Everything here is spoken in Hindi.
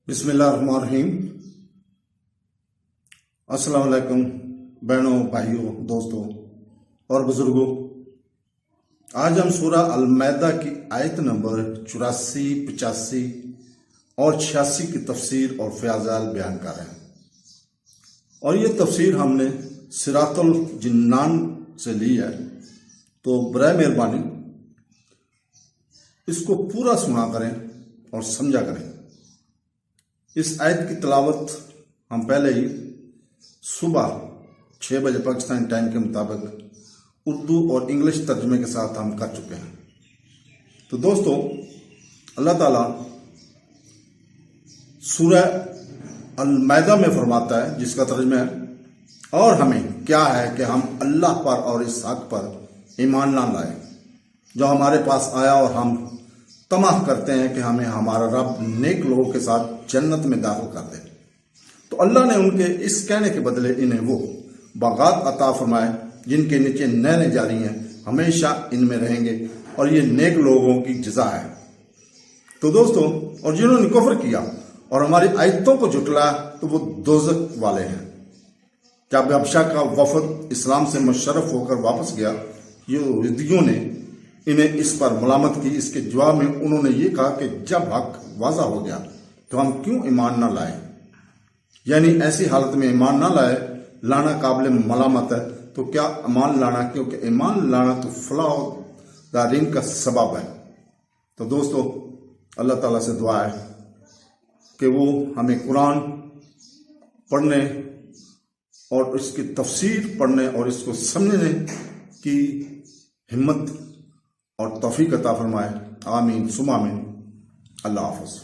बिस्मिल्लाहिर्रहमानिर्रहीम। अस्सलाम वालेकुम बहनों, भाइयों, दोस्तों और बुजुर्गों। आज हम सूरा अल-माइदा की आयत नंबर 84, 85 और 86 की तफसीर और फ़याज़ात बयान कर रहे हैं। और ये तफसीर हमने सिरातुल जिन्नान से ली है, तो बराए मेहरबानी इसको पूरा सुना करें और समझा करें। इस आयत की तलावत हम पहले ही सुबह 6 बजे पाकिस्तानी टाइम के मुताबिक उर्दू और इंग्लिश तर्जमे के साथ हम कर चुके हैं। तो दोस्तों, अल्लाह ताला सूरह अल-माइदा में फरमाता है, जिसका तर्जमा है, और हमें क्या है कि हम अल्लाह पर और इस हक पर ईमान ना लाए जो हमारे पास आया, और हम तमाह करते हैं कि हमें हमारा रब नेक लोगों के साथ जन्नत में दाखिल कर दे। तो अल्लाह ने उनके इस कहने के बदले इन्हें वो बागात अता फरमाए जिनके नीचे नहरें जारी हैं, हमेशा इनमें रहेंगे, और ये नेक लोगों की जजा है। तो दोस्तों, और जिन्होंने कुफ्र किया और हमारी आयतों को झुटलाया, तो वो दोज़ख वाले हैं। जब हबशा का वफद इस्लाम से मुशर्रफ होकर वापस गया, यहूदियों ने इन्हें इस पर मलामत की। इसके जवाब में उन्होंने ये कहा कि जब हक वाज़ा हो गया तो हम क्यों ईमान ना लाए, यानी ऐसी हालत में ईमान ना लाना काबिल मलामत है, तो क्या ईमान लाना, क्योंकि ईमान लाना तो फलाह दारीन का सबब है। तो दोस्तों, अल्लाह ताला से दुआ है कि वो हमें कुरान पढ़ने और इसकी तफसीर पढ़ने और इसको समझने की हिम्मत और तौफीक अता फरमाए। आमीन सुमा आमीन। अल्लाह हाफ़िज़।